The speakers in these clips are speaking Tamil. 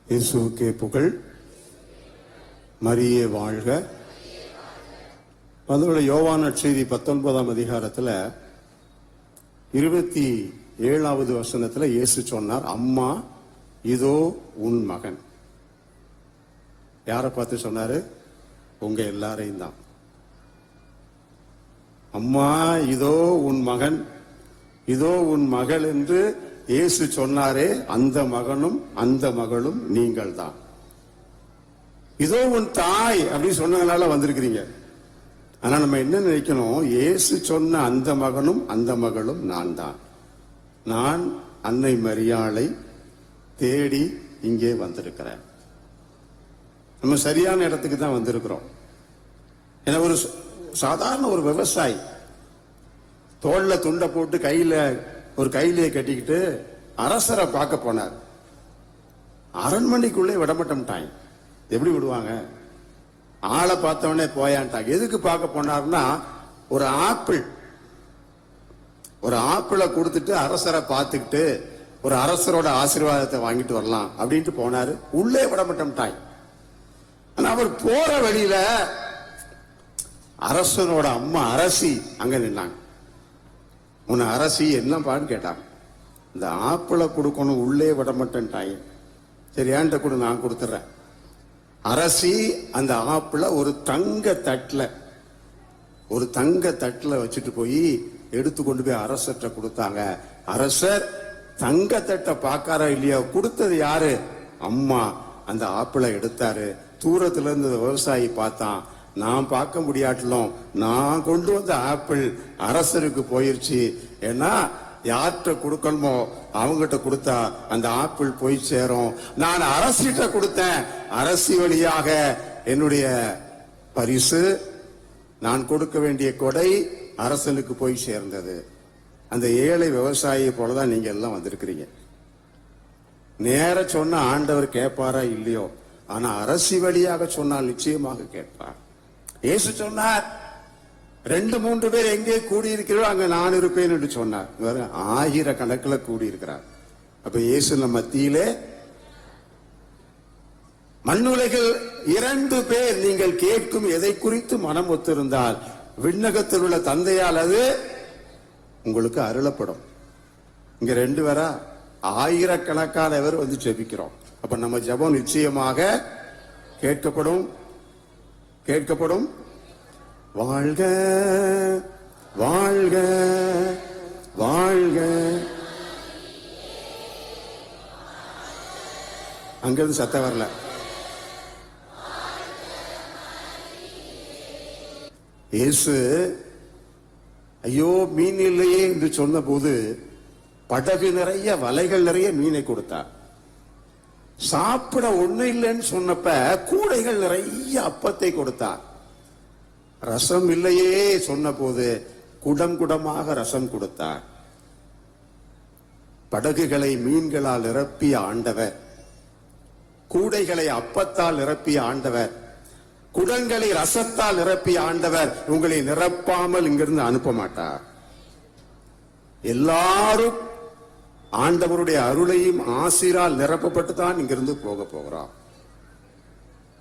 இயேசுவுக்கே புகழ். மரியே வாழ்க. அதோட யோவான் நற்செய்தி 19ஆம் அதிகாரத்துல 27வது வசனத்துல இயேசு சொன்னார், அம்மா இதோ உன் மகன். யாரை பார்த்து சொன்னாரு? உங்க எல்லாரையும் தான். அம்மா இதோ உன் மகன், இதோ உன் மகள் என்று இயேசு சொன்னாரே, அந்த மகனும் அந்த மகளும் நீங்கள் தான். இதோ உன் தாய் அப்படின்னு சொன்னதுனால வந்திருக்கிறீங்க. ஆனா நம்ம என்ன நினைக்கணும்? இயேசு சொன்ன அந்த மகனும் அந்த மகளும் நான் தான். நான் அன்னை மரியாளை தேடி இங்கே வந்திருக்கிறேன். நம்ம சரியான இடத்துக்கு தான் வந்திருக்கிறோம். ஏன்னா ஒரு சாதாரண ஒரு விவசாயி தோல்ல துண்டை போட்டு ஒரு கையிலேயே கட்டிக்கிட்டு அரசரை பார்க்க போனார். அரண்மனைக்குள்ளே விடமாட்டோம்ட்டாங்க. எப்படி விடுவாங்க? ஆளை பார்த்தவனே போயான்ட்டாங்க. எதுக்கு பார்க்க போனார்னா, ஒரு ஆப்பிளை கொடுத்துட்டு அரசரை பார்த்துக்கிட்டு ஒரு அரசரோட ஆசீர்வாதத்தை வாங்கிட்டு வரலாம் அப்படின்ட்டு போனாரு. உள்ளே விடமாட்டோம்ட்டாங்க. ஆனா அவர் போற வழியில அரசனோட அம்மா அரசி அங்க நின்னாங்க. உன்னை அரசி என்னப்பான்னு கேட்டாங்க. இந்த ஆப்பிளை கொடுக்கணும், உள்ளே விட மாட்டேன்ட்டாங்க. சரி ஏன்ட்ட கூட நான் கொடுத்துட்றேன். அரசி அந்த ஆப்பிளை ஒரு தங்க தட்டுல வச்சுட்டு போய் எடுத்து கொண்டு போய் அரசர்கிட்ட கொடுத்தாங்க. அரசர் தங்க தட்டை பார்க்காரா இல்லையா? கொடுத்தது யாரு? அம்மா. அந்த ஆப்பிளை எடுத்தாரு. தூரத்துல இருந்து விவசாயி பார்த்தான். நான் பார்க்க முடியாட்டிலும் நான் கொண்டு வந்த ஆப்பிள் அரசருக்கு போயிருச்சு. ஏன்னா யார்கிட்ட கொடுக்கணுமோ அவங்ககிட்ட கொடுத்தா அந்த ஆப்பிள் போய் சேரும். நான் அரசிட்ட கொடுத்தேன். அரசி வழியாக என்னுடைய பரிசு, நான் கொடுக்க வேண்டிய கொடை அரசனுக்கு போய் சேர்ந்தது. அந்த ஏழை விவசாயியை போலதான் நீங்க எல்லாம் வந்திருக்கிறீங்க. நேர சொன்ன ஆண்டவர் கேட்பாரா இல்லையோ, ஆனா அரசி வழியாக சொன்னால் நிச்சயமாக கேட்பார். இயேசு சொன்னார், 2-3 பேர் எங்கே கூடியிருக்கிறோம் அங்க நான் இருப்பேன் என்று சொன்னார். 1000 கணக்கில் கூடியிருக்கிறார். அப்ப இயேசு நம்ம மத்தியிலே மண்ணுலகில் 2 பேர் நீங்கள் கேட்கும் எதை குறித்து மனம் ஒத்திருந்தால் விண்ணகத்தில் உள்ள தந்தையால் அது உங்களுக்கு அருளப்படும். இங்க 2 பேரா 1000கணக்கானவர் வந்து ஜெபிக்கிறோம். அப்ப நம்ம ஜெபம் நிச்சயமாக கேட்கப்படும். வாழ்க வாழ்க வாழ்க. அங்கிருந்து சத்தம் வரல. இயேசு ஐயோ மீன் இல்லையே என்று சொன்ன போது படகு நிறைய வலைகள் நிறைய மீனை கொடுத்தார். சாப்பிட ஒண்ணு இல்லைன்னு சொன்னப்ப கூடைகள் நிறைய அப்பத்தை கொடுத்தார். ரசம் இல்லையே சொன்ன போது குடமாக ரசம் கொடுத்தார். படகுகளை மீன்களால் நிரப்பிய ஆண்டவர், கூடைகளை அப்பத்தால் நிரப்பிய ஆண்டவர், குடங்களை ரசத்தால் நிரப்பிய ஆண்டவர் உங்களை நிரப்பாமல் இங்கிருந்து அனுப்ப மாட்டார். எல்லாரும் ஆண்டவருடைய அருளையும் ஆசீரால் நிரப்பப்பட்டு தான் இங்கிருந்து போக போகிறார்.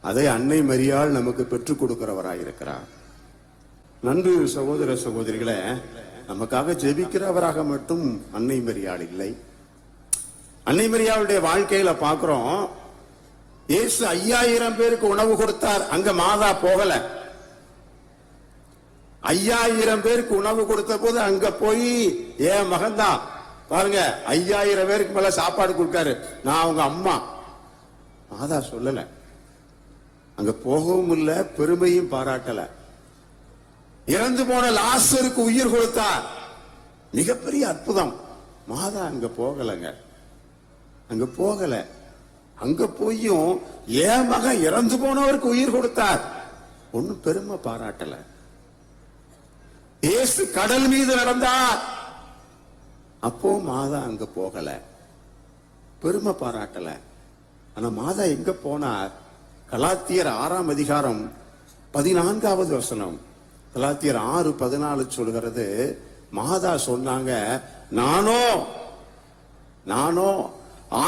அதை அன்னை மரியாள் நமக்கு பெற்றுக் கொடுக்கிறவராயிருக்கிறார். நன்று சகோதர சகோதரிகளே, நமக்காக ஜெபிக்கிறவராக மட்டும் அன்னை மரியாள் இல்லை. அன்னை மரியாளுடைய வாழ்க்கையில பாக்குறோம், இயேசு 5000 பேருக்கு உணவு கொடுத்தார். அங்க மாதா போகல. 5000 பேருக்கு உணவு கொடுத்த போது அங்க போய் என் மகன்தான் பாருங்க 5000 பேருக்கு மேல சாப்பாடு கொடுக்காரு, நான் அவங்க அம்மா. மாதா சொல்லல. அங்க போகவும் இல்ல, பெருமையும் பாராட்டல. இறந்து போன லாசருக்கு உயிர் கொடுத்தார். மிகப்பெரிய அற்புதம். மாதா அங்க போகலங்க. அங்க போகல. அங்க போயும் என் மகன் இறந்து போனவருக்கு உயிர் கொடுத்தார். ஒன்னும் பெருமை பாராட்டல. இயேசு கடல் மீது நடந்தார். அப்போ மாதா அங்க போகல, பெருமை பாராட்டல. ஆனா மாதா எங்க போனார்? கலாத்தியர் 6ஆம் அதிகாரம் 14வது வசனம். கலாத்தியர் 6:14 சொல்கிறது, மாதா சொன்னாங்க, நானோ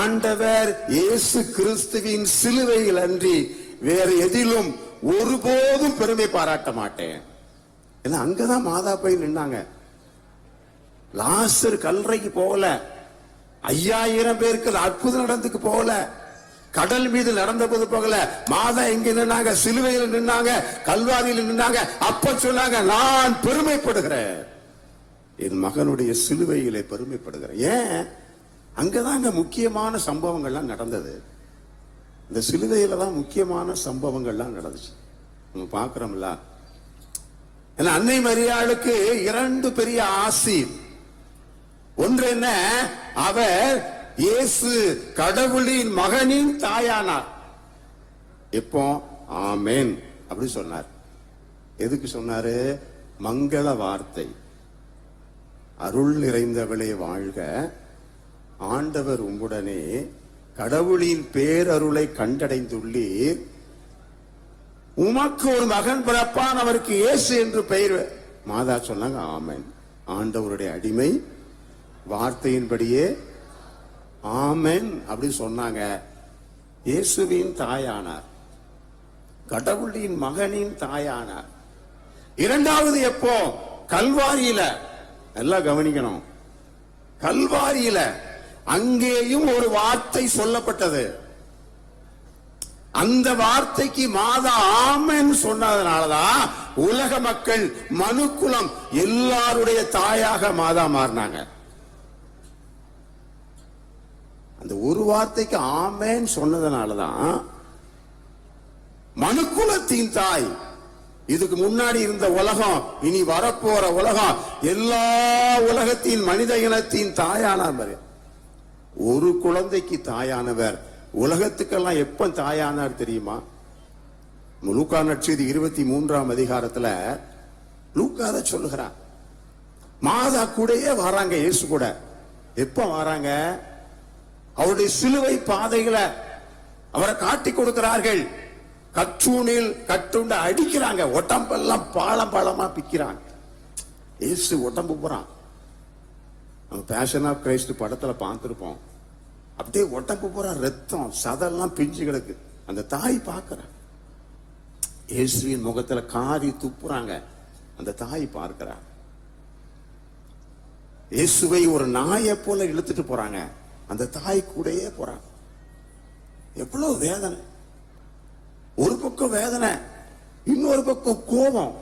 ஆண்டவர் இயேசு கிறிஸ்துவின் சிலுவையில் அன்றி வேற எதிலும் ஒருபோதும் பெருமை பாராட்ட மாட்டேன். ஏன்னா அங்கதான் மாதா போய் நின்னாங்க. லாசர் கல்லறைக்கு போகல, 5000 பேருக்கு அற்புதம் நடந்துக்கு போகல, கடல் மீது நடந்த போது போகல. மாதா எங்க நின்னாங்க? சிலுவையில் நின்னாங்க, கல்வாரியில் நின்னாங்க. அப்ப சொன்னாங்க, நான் பெருமைப்படுகிறேன், என் மகனுடைய சிலுவையிலே பெருமைப்படுகிறேன். ஏன்? அங்கதாங்க முக்கியமான சம்பவங்கள்லாம் நடந்தது. இந்த சிலுவையில தான் முக்கியமான சம்பவங்கள்லாம் நடந்துச்சு. நம்ம பாக்குறோம்ல. அன்னை மரியாளுக்கு 2 பெரிய ஆசி. ஒன்று என்ன? அவர் இயேசு கடவுளின் மகனின் தாயானார். எப்போ? ஆமென் அப்படி சொன்னார். எதுக்கு சொன்னாரு? மங்கள வார்த்தை. அருள் நிறைந்தவளே வாழ்க, ஆண்டவர் உம்முடனே, கடவுளின் பேரருளை கண்டடைந்துள்ளீர், உமக்கு ஒரு மகன் பிறப்பான், அவருக்கு இயேசு என்று பெயர். மாதா சொன்னாங்க, ஆமென். ஆண்டவருடைய அடிமை, வார்த்தையின்படியே ஆமென் அப்படி சொன்னாங்க. இயேசுவின் தாயானார், கடவுளின் மகனின் தாயானார். இரண்டாவது எப்போ? கல்வாரியில. நல்லா கவனிக்கணும். கல்வாரியில அங்கேயும் ஒரு வார்த்தை சொல்லப்பட்டது. அந்த வார்த்தைக்கு மாதா ஆமென் சொன்னதுனாலதான் உலக மக்கள், மனுக்குலம் எல்லாருடைய தாயாக மாதா மாறினாங்க. அந்த ஒரு வார்த்தைக்கு ஆமென் சொன்னதுனாலதான் மனுக்குலத்தின் தாய். இதுக்கு முன்னாடி இருந்த உலகம், இனி வரப்போற உலகம், எல்லா உலகத்தின் மனித இனத்தின் தாயானவர். ஒரு குழந்தைக்கு தாயானவர் உலகத்துக்கெல்லாம் எப்ப தாயானார் தெரியுமா? லூக்கா நற்செய்தி 23ஆம் அதிகாரத்துல லூக்கா அதை சொல்லுகிறார். மாதா கூடயே வராங்க, இயேசு கூட. எப்ப வராங்க? அவருடைய சிலுவை பாதைகளை அவரை காட்டி கொடுக்கிறார்கள். கற்றூனில் கட்டுண்ட அடிக்கிறாங்க, உடம்பெல்லாம் பாலம் பாலமா பிக்கிறாங்க. இயேசு உடம்பு போறான். நம்ம பேஷன் ஆஃப் கிரைஸ்ட் படத்துல பார்த்திருப்போம். அப்படியே உடம்பு போற ரத்தம், சதெல்லாம் பிஞ்சு கிடக்கு. அந்த தாய் பார்க்கிற இயேசுவின் முகத்துல காரி துப்புறாங்க. அந்த தாய் பார்க்கிறார். இயேசுவை ஒரு நாயை போல இழுத்துட்டு போறாங்க. அந்த தாய் கூடயே போறாங்க. எவ்வளவு வேதனை! ஒரு பக்கம் வேதனை, இன்னொரு பக்கம் கோபம்.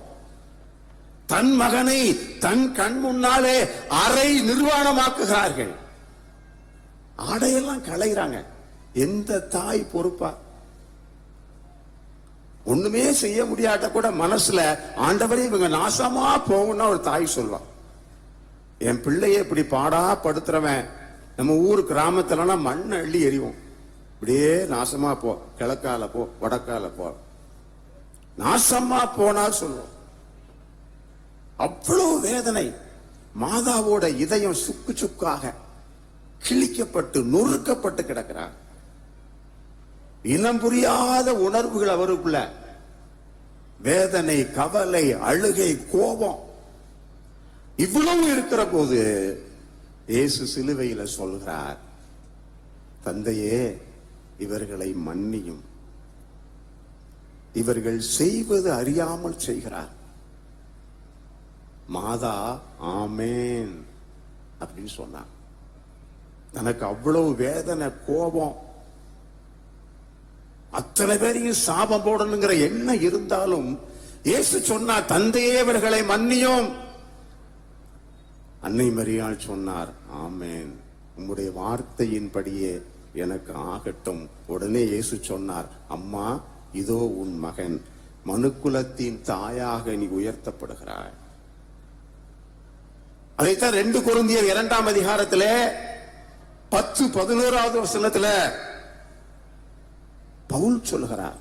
தன் மகனை தன் கண் முன்னாலே அரை நிர்வாணமாக்குகிறார்கள். ஆடையெல்லாம் களைகிறாங்க. எந்த தாய் பொறுப்பா? ஒண்ணுமே செய்ய முடியாட்ட கூட மனசுல, ஆண்டவரே இவங்க நாசமா போகும்னா ஒரு தாய் சொல்வான். என் பிள்ளைய இப்படி பாடா படுத்துறவன் நம்ம ஊர் கிராமத்துல மண் அள்ளி எறிவோம். இப்படியே நாசமா போ, கிழக்கால போ, வடக்கால போ, நாசமா போனா சொல்லுவோம். அவ்வளவு வேதனை. மாதாவோட இதயம் சுக்கு சுக்காக கிழிக்கப்பட்டு நொறுக்கப்பட்டு கிடக்கிறார். இனம் புரியாத உணர்வுகள் அவருக்குள்ள. வேதனை, கவலை, அழுகை, கோபம் இவ்வளவு இருக்கிற போது இயேசு சிலுவையில சொல்கிறார், தந்தையே இவர்களை மன்னியும், இவர்கள் செய்வது அறியாமல் செய்கிறார். மாதா ஆமென் அப்படின்னு சொன்னார். தனக்கு அவ்வளவு வேதனை, கோபம், அத்தனை பேரையும் சாபம் போடணுங்கிற எண்ணம் இருந்தாலும் இயேசு சொன்னார், தந்தையே இவர்களை மன்னியும். அன்னை மரியாள் சொன்னார், ஆமென், உம்முடைய வார்த்தையின்படியே எனக்கு ஆகட்டும். உடனே இயேசு சொன்னார், அம்மா இதோ உன் மகன், மனுக்குலத்தின் தாயாக நீ உயர்த்தப்படுகிறாய். அதைத்தான் 2 கொரிந்தியர் 2ஆம் அதிகாரத்திலே 10-11வது வசனத்துல பவுல் சொல்லுகிறார்.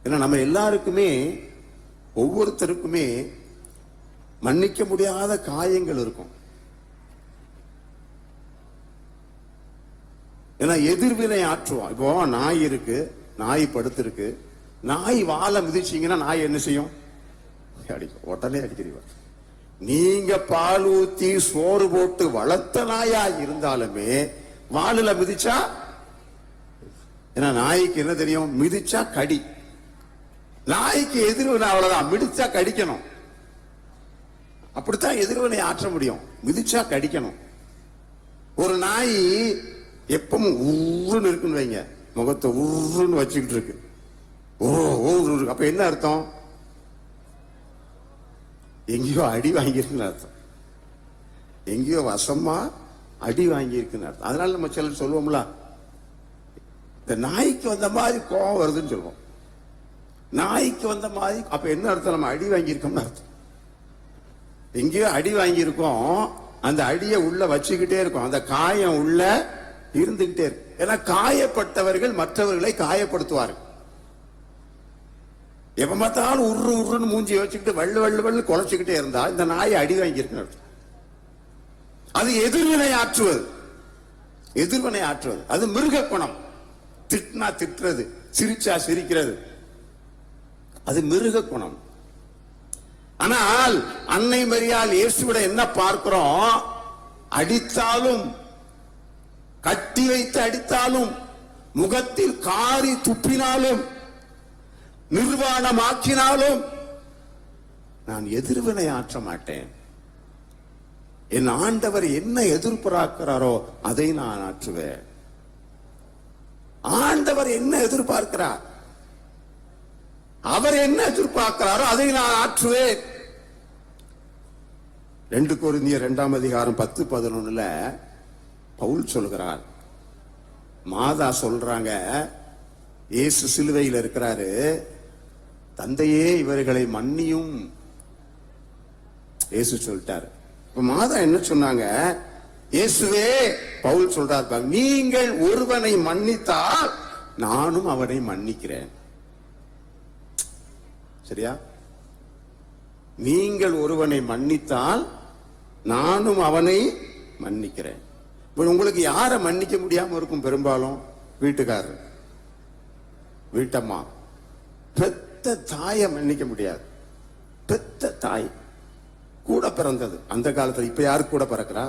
ஏன்னா நம்ம எல்லாருக்குமே, ஒவ்வொருத்தருக்குமே மன்னிக்க முடியாத காயங்கள் இருக்கும். ஏன்னா எதிர்வினை ஆற்றுவோம். இப்போ நாய் இருக்கு, நாய் படுத்திருக்கு, நாய் வாழை மிதிச்சீங்கன்னா நாய் என்ன செய்யும்? அடிக்கும், உடனே அடிக்கிறீங்க. நீங்க பால் ஊத்தி சோறு போட்டு வளர்த்த நாயா இருந்தாலுமே வாளுல மிதிச்சா, ஏன்னா நாய்க்கு என்ன தெரியும்? மிதிச்சா கடி. நாய்க்கு எதிர்வினை அவ்வளவுதான், மிதிச்சா கடிக்கணும். அப்படித்தான் எதிர்வினை ஆற்ற முடியும், மிதிச்சா கடிக்கணும். ஒரு நாய் எப்பவும் ஊருன்னு இருக்குன்னு வைங்க, முகத்தை ஊருன்னு வச்சுக்கிட்டு இருக்கு, இருக்கு. அப்ப என்ன அர்த்தம்? எங்கேயோ அடி வாங்கியிருக்குன்னு அர்த்தம், எங்கேயோ வசமா அடி வாங்கியிருக்குன்னு அர்த்தம். அதனால நம்ம சிலர் சொல்லுவோம்ல, இந்த நாய்க்கு வந்த மாதிரி கோபம் வருதுன்னு சொல்லுவோம். நாய்க்கு வந்த மாதிரி, அப்ப என்ன அர்த்தம்? நம்ம அடி வாங்கியிருக்கோம்னு அர்த்தம். எங்கேயோ அடி வாங்கியிருக்கோம், அந்த அடியை உள்ள வச்சுக்கிட்டே இருக்கும், அந்த காயம் உள்ள இருந்துகிட்டே இருக்கு. ஏன்னா காயப்பட்டவர்கள் மற்றவர்களை காயப்படுத்துவார்கள். எப்ப பார்த்தாலும் உருன்னு மூஞ்சி வச்சுக்கிட்டு வள்ளு குலைச்சுக்கிட்டே இருந்தா இந்த நாயை அடி வாங்கியிருக்கு அர்த்தம். அது எதிர்வினை ஆற்றுவது, எதிர்வினை ஆற்றுவது. அது மிருக குணம். திட்டினா திட்டுறது, சிரிச்சா சிரிக்கிறது, அது மிருக குணம். ஆனால் அன்னை மரியாள் இயேசுவிட என்ன பார்க்கிறோம்? அடித்தாலும், கட்டி வைத்து அடித்தாலும், முகத்தில் காரி துப்பினாலும், நிர்வாணமாக்கினாலும் நான் எதிர்வினை ஆற்ற மாட்டேன். என் ஆண்டவர் என்ன எதிர்பார்க்கிறாரோ அதை நான் ஆற்றுவேன். ஆண்டவர் என்ன எதிர்பார்க்கிறார், அவர் என்ன எதிர்பார்க்கிறாரோ அதை நான் ஆற்றுவேன். 2 கொரிந்தியர் 2ஆம் அதிகாரம் 10-11 பவுல் சொல்கிறார். மாதா சொல்றாங்க, இயேசு சிலுவையில் இருக்கிறாரு, தந்தையே இவர்களை மன்னியும். இயேசு சொல்லிட்டாரு. இப்ப மாதா என்ன சொன்னாங்க? இயேசுவே, பவுல் சொல்றார், நீங்கள் ஒருவனை மன்னித்தால் நானும் அவனை மன்னிக்கிறேன். சரியா? நீங்கள் ஒருவனை மன்னித்தால் நானும் அவனை மன்னிக்கிறேன். உங்களுக்கு யாரை மன்னிக்க முடியாம இருக்கும்? பெரும்பாலும் வீட்டுக்காரர், வீட்டம்மா, பெத்த தாயை மன்னிக்க முடியாது. பெத்த தாய், கூட பிறந்தது. அந்த காலத்துல, இப்ப யாரு கூட பிறக்கிறா?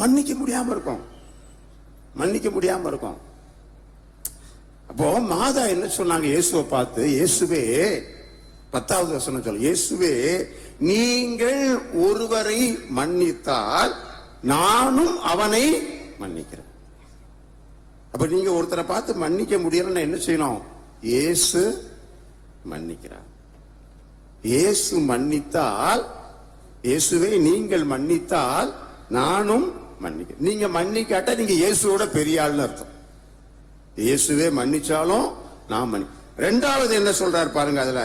மன்னிக்க முடியாம இருக்கும், மன்னிக்க முடியாம இருக்கும். அப்போ மாதா என்ன சொன்னாங்க இயேசுவை பார்த்து? இயேசுவே, 10வது வசனம் சொல்ல, இயேசுவே நீங்கள் ஒருவரை மன்னித்தால் நானும் அவனை மன்னிக்கிறேன். அப்ப நீங்க ஒருத்தரை பார்த்து மன்னிக்க முடியலன்னா என்ன செய்யணும்? இயேசு மன்னிக்கிறார். இயேசு மன்னித்தால், இயேசுவே நீங்கள் மன்னித்தால் நானும் மன்னிக்கிறேன். நீங்க மன்னிக்காட்ட நீங்க இயேசுவோட பெரிய ஆள்னு அர்த்தம். இயேசுவே மன்னிச்சாலும் நான் மன்னி. 2வது என்ன சொல்றார் பாருங்க, அதுல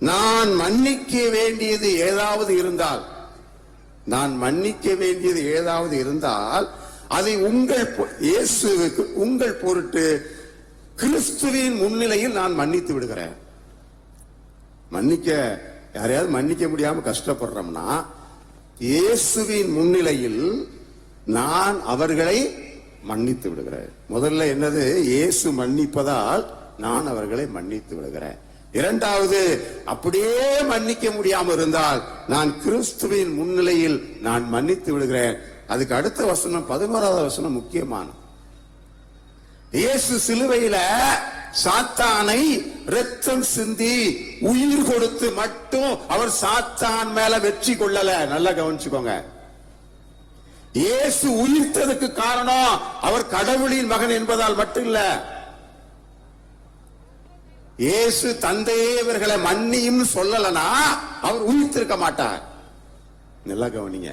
நான் மன்னிக்க வேண்டியது ஏதாவது இருந்தால், நான் மன்னிக்க வேண்டியது ஏதாவது இருந்தால் அதை உங்கள் இயேசுவுக்கு, உங்கள் பொருட்டு கிறிஸ்துவின் முன்னிலையில் நான் மன்னித்து விடுகிறேன். மன்னிக்க, யாரையாவது மன்னிக்க முடியாம கஷ்டப்படுறோம்னா இயேசுவின் முன்னிலையில் நான் அவர்களை மன்னித்து விடுகிறேன். முதல்ல என்னது? இயேசு மன்னிப்பதால் நான் அவர்களை மன்னித்து விடுகிறேன். 2வது, அப்படியே மன்னிக்க முடியாம இருந்தால் நான் கிறிஸ்துவின் முன்னிலையில் நான் மன்னித்து விடுகிறேன். அதுக்கு அடுத்த வசனம் 11வது வசனம் முக்கியமான. இயேசு சிலுவையில சாத்தானை ரத்தம் சிந்தி உயிர் கொடுத்து மட்டும் அவர் சாத்தான் மேல வெற்றி கொள்ளல. நல்லா கவனிச்சுக்கோங்க. இயேசு உயிர்த்ததுக்கு காரணம் அவர் கடவுளின் மகன் என்பதால் மட்டும் இல்ல. இயேசு தந்தையே இவர்களை மன்னியும் சொல்லலனா அவர் உயிர்த்திருக்க மாட்டார். நல்லா கவனிங்க.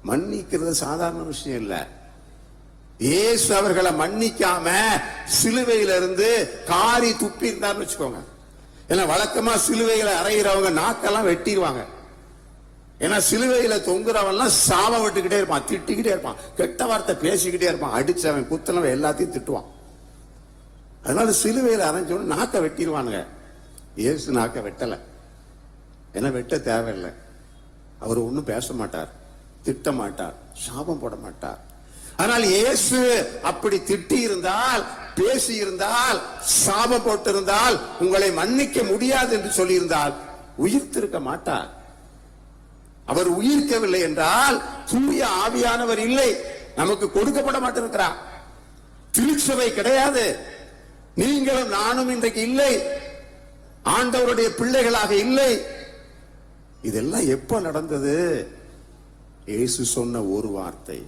மன்னிக்கிறது சாதாரண விஷயம் இல்ல. இயேசு அவர்களை மன்னிக்காம சிலுவையில இருந்து காரி துப்பி இருந்தார்னு வச்சுக்கோங்க. ஏன்னா வழக்கமா சிலுவைகளை அறையிறவங்க நாக்கெல்லாம் வெட்டிடுவாங்க. ஏன்னா சிலுவையில தொங்குறவன்லாம் சாபம் விட்டுக்கிட்டே இருப்பான், திட்டிக்கிட்டே இருப்பான், கெட்ட வார்த்தை பேசிக்கிட்டே இருப்பான், அடிச்சவன் குத்தனவன் எல்லாத்தையும் திட்டுவான். அதனால சிலுவையில அரைஞ்சவன் நாக்க வெட்டிடுவானுங்க. இயேசு நாக்க வெட்டல. ஏன்னா வெட்ட தேவையில்லை. அவர் ஒன்னும் பேச மாட்டார், திட்ட மாட்டார், சாபம் போட மாட்டார். ஆனால் இயேசு அப்படி திட்டி இருந்தால், பேசி இருந்தால், சாபம் போட்டிருந்தால், உங்களை மன்னிக்க முடியாது என்று சொல்லி இருந்தால் உயிர்த்திருக்க மாட்டார். அவர் உயிர்க்கவில்லை என்றால் தூய ஆவியானவர் இல்லை, நமக்கு கொடுக்கப்பட மாட்டிருக்கிறார். திருச்சபை கிடையாது, நீங்களும் நானும் இன்றைக்கு இல்லை, ஆண்டவருடைய பிள்ளைகளாக இல்லை. இதெல்லாம் எப்ப நடந்தது? இயேசு சொன்ன ஒரு வார்த்தை,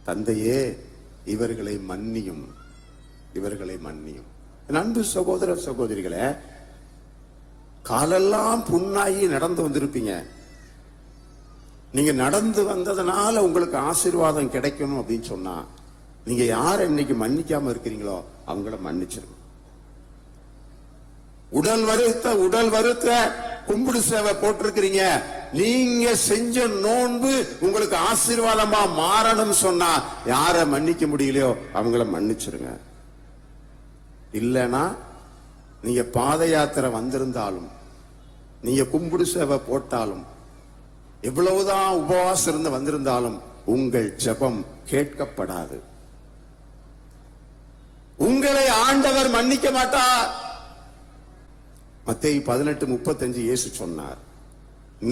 தந்தையே இவர்களை மன்னியும், இவர்களை மன்னியும். அன்பு சகோதர சகோதரிகளே, காலெல்லாம் புண்ணாகி நடந்து வந்திருப்பீங்க. நீங்க நடந்து வந்ததுனால உங்களுக்கு ஆசீர்வாதம் கிடைக்கணும் அப்படின்னு சொன்னா, நீங்க யார இன்னைக்கு மன்னிக்காம இருக்கிறீங்களோ அவங்கள மன்னிச்சிருங்க. உடல் வருத்த கும்பிடு சேவை போட்டிருக்கிறீங்க, நீங்க செஞ்ச நோன்பு உங்களுக்கு ஆசீர்வாதமா மாறணும் சொன்னா யார மன்னிக்க முடியலையோ அவங்கள மன்னிச்சிருங்க. இல்லனா நீங்க பாத யாத்திரை வந்திருந்தாலும், நீங்க கும்பிடு சேவை போட்டாலும், எவ்வளவுதான் உபவாசம் இருந்து வந்திருந்தாலும் உங்கள் ஜெபம் கேட்கப்படாது. உங்களை ஆண்டவர் மன்னிக்க மாட்டார். மத்தேயு 18:35 இயேசு சொன்னார்,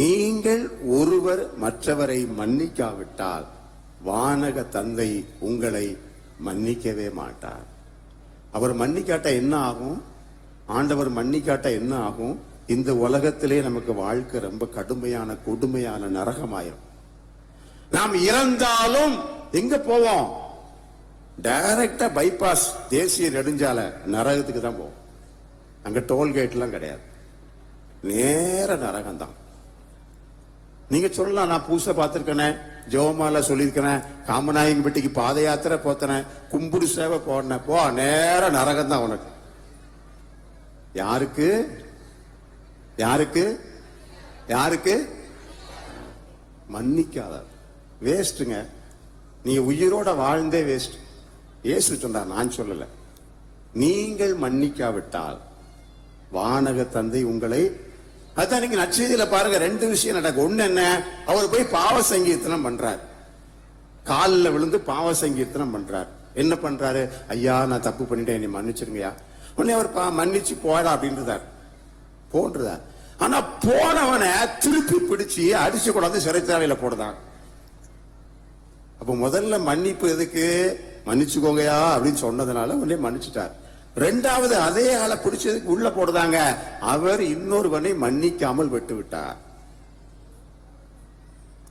நீங்கள் ஒருவர் மற்றவரை மன்னிக்காவிட்டால் வானக தந்தை உங்களை மன்னிக்கவே மாட்டார். அவர் மன்னிக்காட்ட என்ன ஆகும்? ஆண்டவர் மன்னிக்காட்ட என்ன ஆகும்? இந்த உலகத்திலே நமக்கு வாழ்க்கை ரொம்ப கடுமையான கொடுமையான நரகமாயிரும். நாம் இறந்தாலும் எங்க போவோம்? டைரக்டா பைபாஸ் தேசிய நெடுஞ்சாலை நரகத்துக்கு தான் போவோம். அங்க டோல்கேட் எல்லாம் கிடையாது, நேர நரகம் தான். நீங்க சொல்லலாம், நான் பூசை பார்த்திருக்கேன், ஜோமால சொல்லியிருக்கிறேன், காமநாயகன்பட்டிக்கு பாத யாத்திரை போத்தனேன், கும்பிடு சேவை போனேன், போ நேர நரகம் தான் உனக்கு. யாருக்கு யாருக்கு யாருக்கு? மன்னிக்காத வேஸ்ட்டுங்க. நீங்க உயிரோட வாழ்ந்தே வேஸ்ட். இயேசு சொன்னார், நான் சொல்லல. நீங்கள் மன்னிக்காவிட்டால் வானக தந்தை உங்களை. அதான் நீங்க நற்செய்தியில பாருங்க, ரெண்டு விஷயம் நடக்கும். ஒண்ணு என்ன? அவர் போய் பாவ சங்கீர்த்தனம் பண்றார், காலில் விழுந்து பாவ சங்கீர்த்தனம் பண்றார். என்ன பண்றாரு? ஐயா நான் தப்பு பண்ணிட்டேன், என்னை மன்னிச்சிருங்கய்யா. உடனே அவர் மன்னிச்சு போடா அப்படின்றார், போன்றார். ஆனா போனவனை திருப்பி பிடிச்சு அடிச்சு கொண்டாந்து சிறைச்சாலையில போடுதான். அப்ப முதல்ல மன்னிப்பு எதுக்கு? மன்னிச்சுக்கோங்கயா அப்படின்னு சொன்னதுனால உடனே மன்னிச்சுட்டார். ரெண்டாவது அதே ஆளை பிடிச்சதுக்கு உள்ள போடுதாங்க, அவர் இன்னொருவனை மன்னிக்காமல் விட்டு விட்டார்.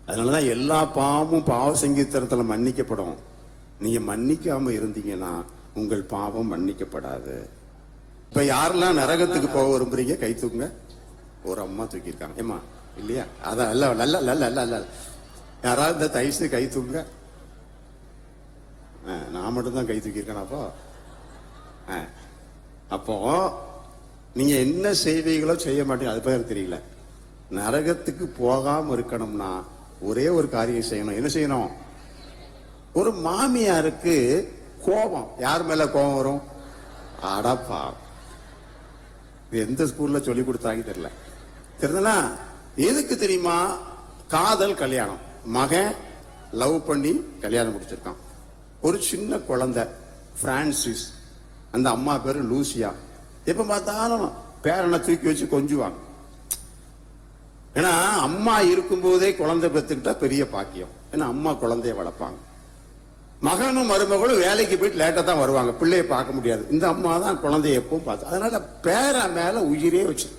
அதனாலதான் எல்லா பாவமும் பாவ சங்கீர்த்தனத்துல மன்னிக்கப்படும். நீங்க மன்னிக்காம இருந்தீங்கன்னா உங்கள் பாவம் மன்னிக்கப்படாது. இப்ப யாரெல்லாம் நரகத்துக்கு போக விரும்புறீங்க கை தூக்குங்க. ஒரு அம்மா தூக்கியிருக்காங்க, ஏமா இல்லையா? அதான் அல்ல நல்ல நல்ல நல்ல நல்ல யாராவது இந்த தைசு கை தூக்குங்க. நான் மட்டும்தான் கை தூக்கியிருக்கேன். அப்போ நீங்க என்ன செய்வீங்களோ செய்ய மாட்டீங்க, அது பேர் தெரியல. நரகத்துக்கு போகாம இருக்கணும்னா ஒரே ஒரு காரியம் செய்யணும். என்ன செய்யணும்? ஒரு மாமியாருக்கு கோபம், யார் மேல கோபம் வரும்? அடப்பா, எந்த ஸ்கூல்ல சொல்லி கொடுத்தாங்க தெரியல. தெரியுதுனா எதுக்கு தெரியுமா? காதல் கல்யாணம். மகன் லவ் பண்ணி கல்யாணம் முடிச்சிருக்கான். ஒரு சின்ன குழந்தை பிரான்சிஸ், அந்த அம்மா பேரு லூசியா. எப்ப பார்த்தாலும் பேரனை தூக்கி வச்சு கொஞ்சுவாங்க. ஏன்னா அம்மா இருக்கும்போதே குழந்தை பெற்றுக்கிட்டா பெரிய பாக்கியம். ஏன்னா அம்மா குழந்தைய வளர்ப்பாங்க. மகனும் மருமகளும் வேலைக்கு போயிட்டு லேட்டா தான் வருவாங்க, பிள்ளைய பார்க்க முடியாது. இந்த அம்மா தான் குழந்தைய எப்பவும் பார்த்து, அதனால பேர மேல உயிரே வச்சு.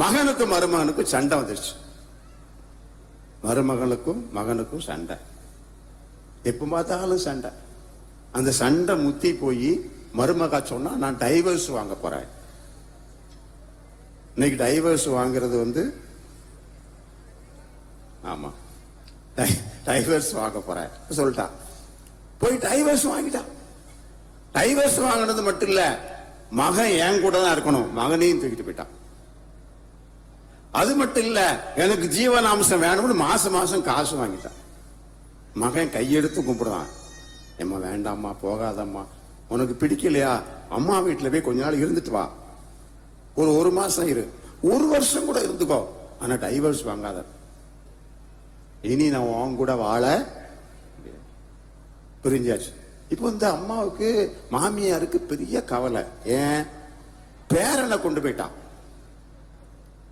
மகனுக்கும் மருமகனுக்கும் சண்டை வந்துருச்சு. மருமகளுக்கும் மகனுக்கும் சண்டை, எப்ப பார்த்தாலும் சண்டை. அந்த சண்டை முத்தி போய் மருமகா சொன்னா, நான் டைவர்ஸ் வாங்க போறேன். இன்னைக்கு டைவர்ஸ் வாங்குறது ஆமா டைவர்ஸ் வாங்க போறேன் சொல்லிட்டான். போய் டைவர்ஸ் வாங்கிட்டான். டைவர்ஸ் வாங்கினது மட்டும் இல்ல, மகன் என் கூட தான் இருக்கணும், மகனையும் தூக்கிட்டு போயிட்டான். அது மட்டும் இல்ல, எனக்கு ஜீவனாம்சம் வேணும்னு மாசம் மாசம் காசு வாங்கிட்டான். மகன் கையெடுத்து கும்பிடுறான், எம்மா வேண்டாம்மா போகாதம்மா, உனக்கு பிடிக்கலையா அம்மா வீட்டுல போய் கொஞ்ச நாள் இருந்துட்டு வா, ஒரு மாசம் இரு, ஒரு வருஷம் கூட இருந்துக்கோ, ஆனா டைவர்ஸ் வாங்காத, இனி நான் உன் கூட வாழ. பிரிஞ்சாச்சு. இப்போ இந்த அம்மாவுக்கு மாமியாருக்கு பெரிய கவலை. ஏன்? பேரனை கொண்டு போயிட்டான்.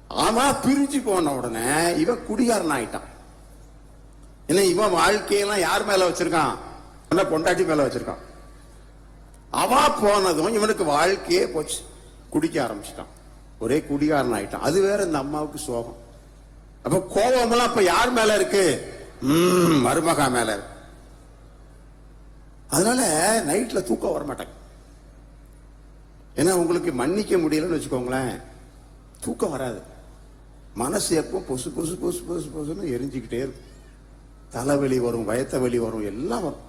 அவன் பிரிஞ்சு போன உடனே இவன் குடிகாரன் ஆயிட்டான். என்ன இவன் வாழ்க்கையெல்லாம் யார் மேல வச்சிருக்கான்? பொண்டாட்டி மேல வச்சிருக்கான். அவ போனதும் இவனுக்கு வாழ்க்கையே போச்சு. குடிக்க ஆரம்பிச்சிட்டான். ஒரே குடிகாரன் ஆயிட்டான். அது வேற இந்த அம்மாவுக்கு சோகம். அப்ப கோபமெல்லாம் அப்ப யார் மேல இருக்கு? மருமகா மேல இருக்கு. அதனால நைட்ல தூக்கம் வர மாட்டாங்க. ஏன்னா உங்களுக்கு மன்னிக்க முடியலன்னு வச்சுக்கோங்களேன், தூக்கம் வராது. மனசு எப்போ பொசு பொசு பொசு பொசு பொசுன்னு எரிஞ்சுக்கிட்டே இருக்கும். தலைவலி வரும், வயத்த வலி வரும், எல்லாம் வரும்.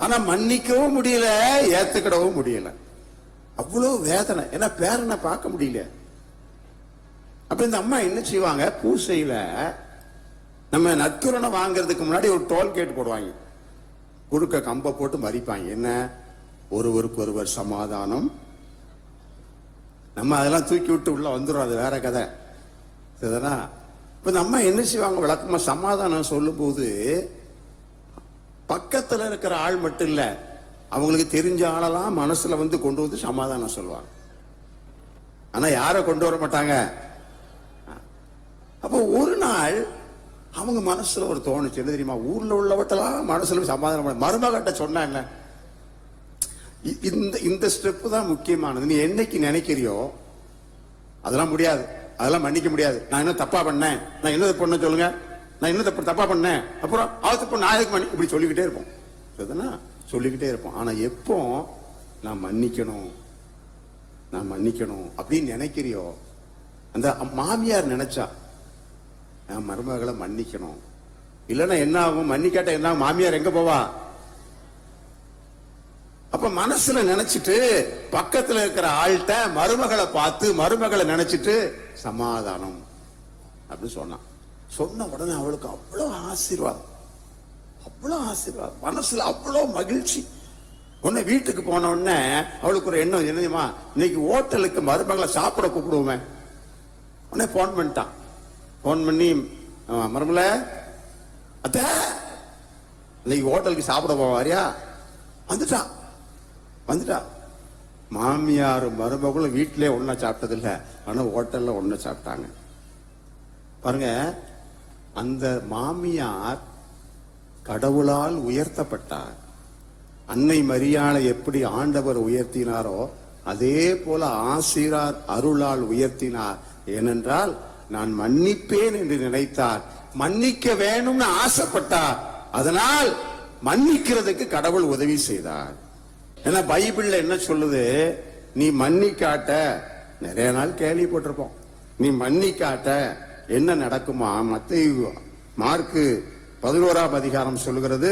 ஆனா மன்னிக்கவும் முடியல, ஏத்துக்கிடவும் முடியல. அவ்வளவு வேதனை. ஏன்னா பேரனை பார்க்க முடியல. அப்ப இந்த அம்மா என்ன செய்வாங்க? பூசையில நம்ம நற்கருணை வாங்கறதுக்கு முன்னாடி ஒரு டோல்கேட் போடுவாங்க. குறுக்க கம்ப போட்டு மறிப்பாங்க. என்ன? ஒருவருக்கு ஒருவர் சமாதானம். நம்ம அதெல்லாம் தூக்கி விட்டு உள்ள வந்துடும், அது வேற கதை. சரிதானா? இப்ப இந்த அம்மா என்ன செய்வாங்க? விளக்கமா சமாதானம் சொல்லும் போது பக்கத்துல இருக்கிற ஆள் மட்டும் இல்ல, அவங்களுக்கு தெரிஞ்ச ஆளெல்லாம் மனசுல வந்து கொண்டு வந்து சமாதானம் சொல்லுவாங்க. ஆனா யார கொண்டு வர மாட்டாங்க. அப்போ ஒரு நாள் அவங்க மனசுல ஒரு தோணுச்சு. என்ன தெரியுமா? ஊர்ல உள்ளவட்டெல்லாம் மனசுல சமாதானம் பண்ண மருமகிட்ட சொன்னாங்க. இந்த ஸ்டெப் தான் முக்கியமானது. நீ என்னைக்கு நினைக்கிறியோ அதெல்லாம் முடியாது, அதெல்லாம் மன்னிக்க முடியாது. நான் என்ன தப்பா பண்ணேன், நான் என்ன பண்ண சொல்லுங்க, நான் என்ன தப்பா பண்ணேன், அப்புறம் அவத்து நான் எதுக்கு மன்னி, இப்படி சொல்லிக்கிட்டே இருப்போம். சரிதானா? சொல்லிக்கிட்டே இருப்போம். ஆனா எப்போ நான் மன்னிக்கணும், நான் மன்னிக்கணும் அப்படின்னு நினைக்கிறியோ, அந்த மாமியார் நினைச்சா நான் மருமகளை மன்னிக்கணும், இல்லைன்னா என்ன ஆகும்? மன்னிக்காட்ட என்ன ஆகும்? மாமியார் எங்க போவா? அப்ப மனசுல நினைச்சிட்டு பக்கத்துல இருக்கிற ஆள்கிட்ட மருமகளை பார்த்து மருமகளை நினைச்சிட்டு சமாதானம் அப்படின்னு சொன்னான். சொன்ன உடனே அவளுக்கு அவ்வளவு ஆசீர்வாதம், அவ்வளவு ஆசீர்வாதம், மனசுல அவ்வளவு மகிழ்ச்சி. உடனே வீட்டுக்கு போன உடனே அவளுக்கு ஒரு எண்ணம். என்னமா, இன்னைக்கு ஹோட்டலுக்கு மருமகளை சாப்பிட கூப்பிடுவோமே. உடனே போன் பண்ணிட்டான். போன் பண்ணி, மருமல அத்த இன்னைக்கு ஹோட்டலுக்கு சாப்பிட போவாரியா? வந்துட்டான். மாமியார் மருமகளும் வீட்டிலே ஒன்னா சாப்பிட்டது இல்ல, ஆனா ஹோட்டல்ல ஒண்ணு சாப்பிட்டாங்க. பாருங்க, அந்த மாமியார் கடவுளால் உயர்த்தப்பட்டார். அன்னை மரியாளை எப்படி ஆண்டவர் உயர்த்தினாரோ அதே போல ஆசிரார் அருளால் உயர்த்தினார். ஏனென்றால் நான் மன்னிப்பேன் என்று நினைத்தார், மன்னிக்க வேணும்னு ஆசைப்பட்டார். அதனால் மன்னிக்கிறதுக்கு கடவுள் உதவி செய்தார். ஏன்னா பைபிள்ல என்ன சொல்லுது? நீ மன்னிக்காட்ட, நிறைய நாள் கேள்விப்பட்டிருப்போம், நீ மன்னிக்காட்ட என்ன நடக்குமா? மத்தேயு மார்க்கு 11ஆம் அதிகாரம் சொல்லுகிறது,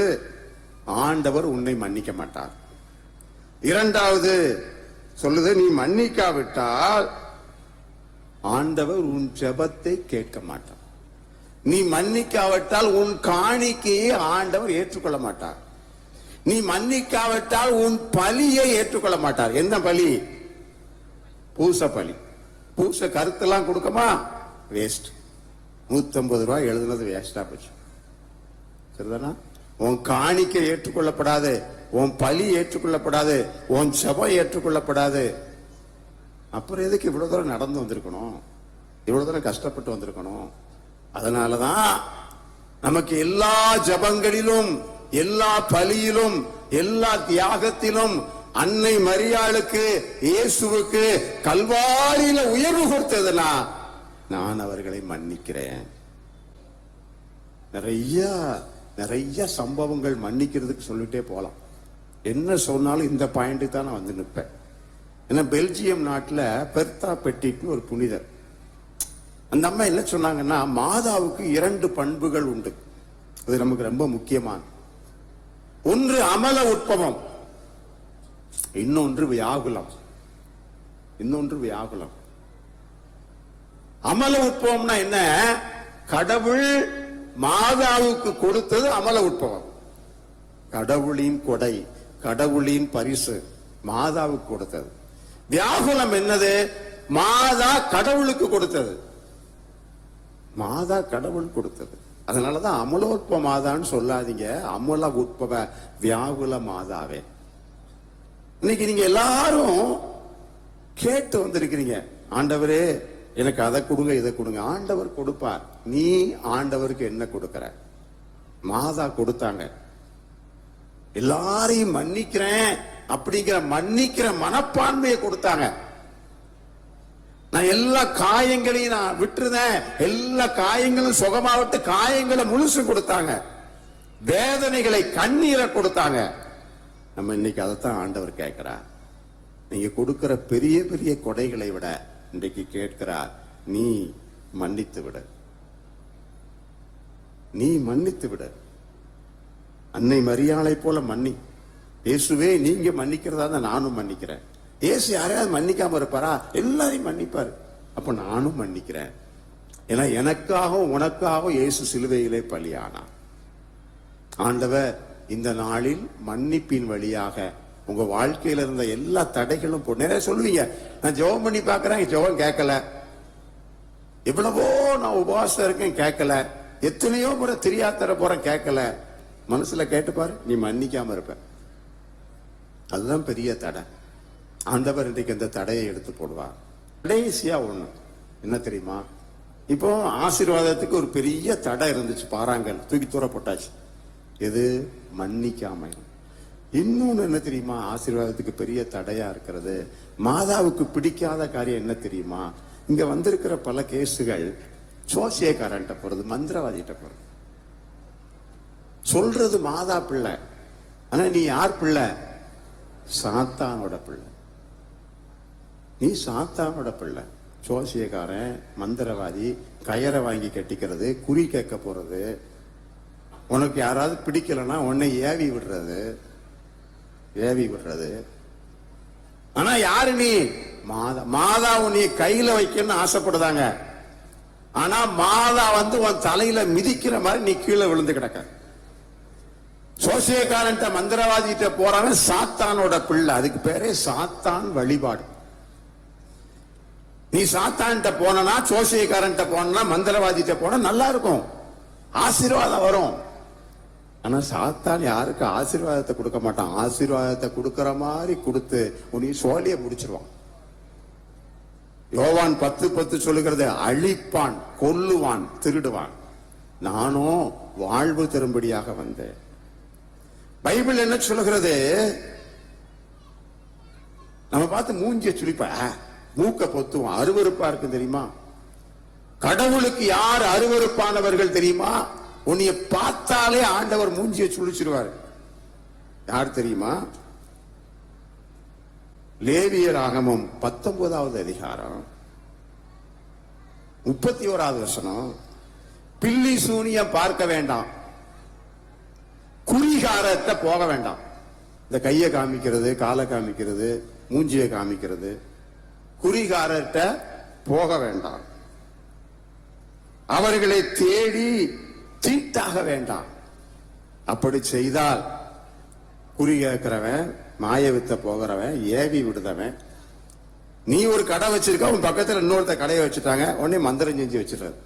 ஆண்டவர் உன்னை மன்னிக்க மாட்டார். இரண்டாவது சொல்லுது, நீ மன்னிக்காவிட்டால் ஆண்டவர் உன் ஜெபத்தை கேட்க மாட்டார். நீ மன்னிக்காவிட்டால் உன் காணிக்கையை ஆண்டவர் ஏற்றுக்கொள்ள மாட்டார். நீ மன்னிக்காவிட்டால் உன் பலியை ஏற்றுக்கொள்ள மாட்டார். என்ன பலி? பூச பலி. பூச கருத்தெல்லாம் கொடுக்கமா? வேஸ்ட். 150 ரூபாய் எழுதுனது வேஸ்டா போச்சு. சரிதானா? உன் காணிக்கை ஏற்றுக்கொள்ளப்படாது, உன் பலி ஏற்றுக்கொள்ளப்படாது, உன் ஜெபம் ஏற்றுக்கொள்ளப்படாது. அப்புறம் எதுக்கு இவ்வளவு தூரம் நடந்து வந்திருக்கணும், இவ்வளவு தூரம் கஷ்டப்பட்டு வந்திருக்கணும்? அதனாலதான் நமக்கு எல்லா ஜபங்களிலும், எல்லா பலியிலும், எல்லா தியாகத்திலும் அன்னை மரியாளுக்கு, இயேசுவுக்கு கல்வாரியில உயர்வு கொடுத்ததுனா நான் அவர்களை மன்னிக்கிறேன். நிறைய சம்பவங்கள் மன்னிக்கிறதுக்கு சொல்லிட்டே போலாம். என்ன சொன்னாலும் இந்த பாயிண்ட் தான் நான் வந்து நிற்பேன். ஏன்னா பெல்ஜியம் நாட்டுல பெர்தா பெட்டிட்னு ஒரு புனிதர். அந்த அம்மா என்ன சொன்னாங்கன்னா, மாதாவுக்கு 2 பண்புகள் உண்டு, அது நமக்கு ரொம்ப முக்கியமான. ஒன்று அமல உட்பவம், இன்னொன்று வியாகுலம். அமல உட்பவம்னா என்ன? கடவுள் மாதாவுக்கு கொடுத்தது அமல உட்பவம். கடவுளின் கொடை, கடவுளின் பரிசு மாதாவுக்கு கொடுத்தது. வியாகுலம் என்னது? மாதா கடவுளுக்கு கொடுத்தது. மாதா கடவுள் கொடுத்தது. அதனாலதான் அமலோற்ப மாதான்னு சொல்லாதீங்க, அமல உட்பவ வியாகுல மாதாவே. இன்னைக்கு நீங்க எல்லாரும் கேட்டு வந்திருக்கிறீங்க, ஆண்டவரே எனக்கு அதை கொடுங்க இதை கொடுங்க. ஆண்டவர் கொடுப்பார். நீ ஆண்டவருக்கு என்ன கொடுக்கிற? மாதா கொடுத்தாங்க. எல்லாரையும் மன்னிக்கிறேன் அப்படிங்கிற மன்னிக்கிற மனப்பான்மையை கொடுத்தாங்க. நான் எல்லா காயங்களையும் நான் விட்டுருந்தேன், எல்லா காயங்களும் சுகமாவிட்டு காயங்களை முழுசு கொடுத்தாங்க, வேதனைகளை கண்ணீரை கொடுத்தாங்க. நம்ம இன்னைக்கு அதைத்தான் ஆண்டவர் கேட்கிறார். நீங்க கொடுக்கிற பெரிய பெரிய கொடைகளை விட இன்றைக்கு கேட்கிறார், நீ மன்னித்து விட, நீ மன்னித்து விட. அன்னை மரியாளை போல மன்னி. இயேசுவே நீங்க மன்னிக்கிறதா தான் நானும் மன்னிக்கிறேன். இயேசு யாரையாவது மன்னிக்காம இருப்பாரா? எல்லாரையும் மன்னிப்பாரு. அப்ப நானும் மன்னிக்கிறேன். ஏன்னா எனக்காகவும் உனக்காகவும் இயேசு சிலுவையிலே பலியானார். ஆண்டவர் இந்த நாளில் மன்னிப்பின் வழியாக உங்க வாழ்க்கையில இருந்த எல்லா தடைகளும் நிறைய சொல்லுவீங்க. நான் ஜெபம் பண்ணி பாக்குறேன், ஜெபம் கேட்கல. எவ்வளவோ நான் உபவாசம் இருக்கேன், கேட்கல. எத்தனையோ முறை தெரியாத்தர போறேன், கேட்கல. மனசுல கேட்டு பாரு, நீ மன்னிக்காம இருப்ப. அதுதான் பெரிய தடை. ஆண்டவர் இன்றைக்கு அந்த தடையை எடுத்து போடுவார். கடைசியா ஒண்ணு என்ன தெரியுமா? இப்போ ஆசீர்வாதத்துக்கு ஒரு பெரிய தடை இருந்துச்சு, பாறாங்கல் தூக்கி தூர போட்டாச்சு. எது? மன்னிக்காம. இன்னொன்னு என்ன தெரியுமா? ஆசீர்வாதத்துக்கு பெரிய தடையா இருக்கிறது, மாதாவுக்கு பிடிக்காத காரியம் என்ன தெரியுமா? இங்க வந்திருக்கிற பல கேசுகள் சோசியக்காரன்ட்ட போறது, மந்திரவாதிட்ட போறது. சொல்றது மாதா பிள்ளை, ஆனா நீ யார் பிள்ளை? சாத்தானோட பிள்ளை. நீ சாத்தானோட பிள்ளை. சோசியக்காரன், மந்திரவாதி, கயரை வாங்கி கட்டிக்கிறது, குறி கேட்க போறது, உனக்கு யாராவது பிடிக்கலன்னா உன்னை ஏவி விடுறது, ஏவி விடுறது. ஆனா யாரு நீ? மாதா. மாதா உன்னை கையில வைக்கணும்னு ஆசைப்படுதாங்க. ஆனா மாதா உன் தலையில மிதிக்கிற மாதிரி நீ கீழே விழுந்து கிடக்க. சோசியக்காரன் மந்திரவாதிட்ட போறாங்க, சாத்தானோட பிள்ளை. அதுக்கு பேரே சாத்தான் வழிபாடு. நீ சாத்தான்ட்ட போனா, சோசியக்காரன் போனா, மந்திரவாதிட்ட போனா நல்லா இருக்கும், ஆசீர்வாதம் வரும். ஆனா சாத்தான் யாருக்கு ஆசீர்வாதத்தை கொடுக்க மாட்டான். ஆசீர்வாதத்தை கொடுக்கிற மாதிரி கொடுத்து உன்னை சோழிய முடிச்சிருவான். யோவான் 10:10 சொல்லுகிறது, அழிப்பான், கொல்லுவான், திருடுவான். நானும் வாழ்வு தரும்படியாக வந்தேன். பைபிள் என்ன சொல்லுகிறது? நம்ம பார்த்து மூஞ்சிய சுழிப்ப, மூக்க பொத்துவான். அருவருப்பா இருக்கு தெரியுமா? கடவுளுக்கு யார் அருவருப்பானவர்கள் தெரியுமா? உன்னைய பார்த்தாலே ஆண்டவர் மூஞ்சிய சுழிச்சிருவார். யார் தெரியுமா? லேவியராகமம் 19வது அதிகாரம் 31வது வசனம். பில்லி சூனியம் பார்க்க வேண்டாம், குறிகாரத்தை போக வேண்டாம். இந்த கையை காமிக்கிறது, காலை காமிக்கிறது, மூஞ்சியை காமிக்கிறது, குறிகாரத்தை போக வேண்டாம். அவர்களை தேடி தீட்டாக வேண்டாம். அப்படி செய்தால் குறி கேட்கிறவன், மாய வித்த போகிறவன், ஏவி விடுதவன். நீ ஒரு கடை வச்சிருக்க, உன் பக்கத்துல இன்னொருத்த கடையை வச்சுட்டாங்க, உடனே மந்திரம் செஞ்சு வச்சிடுறது.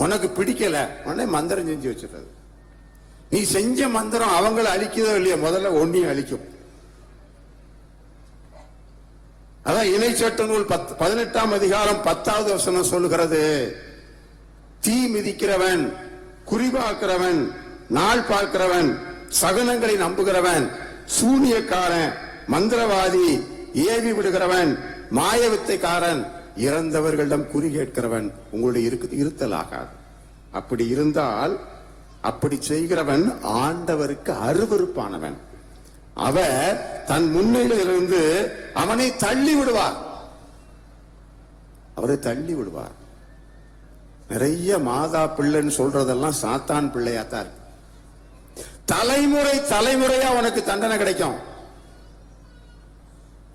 உனக்கு பிடிக்கல, உடனே மந்திரம் செஞ்சு வச்சிடுறது. நீ செஞ்ச மந்திரம் அவங்களை அழிக்குதோ இல்லையோ, முதல்ல ஒன்னையும் அழிக்கும். அதான் இணை சட்ட நூல் 18ஆம் அதிகாரம் 10வது வசனம் சொல்லுகிறது, தீ மிதிக்கிறவன், குறிபார்க்கிறவன், நாள் பார்க்கிறவன், சகுனங்களை நம்புகிறவன், சூனியக்காரன், மந்திரவாதி, ஏவி விடுகிறவன், மாயவித்தைக்காரன், இறந்தவர்களிடம் குறி கேட்கிறவன் உங்களுடைய இருத்தலாகாது. அப்படி இருந்தால் அப்படி செய்கிறவன் ஆண்டவருக்கு அருவருப்பானவன். அவர் தன் முன்னிலிருந்து அவனை தள்ளி விடுவார், அவரை தள்ளி விடுவார். நிறைய மாதா பிள்ளைன்னு சொல்றதெல்லாம் சாத்தான் பிள்ளையாத்தான் இருக்கு. தலைமுறை தலைமுறையா உனக்கு தண்டனை கிடைக்கும்.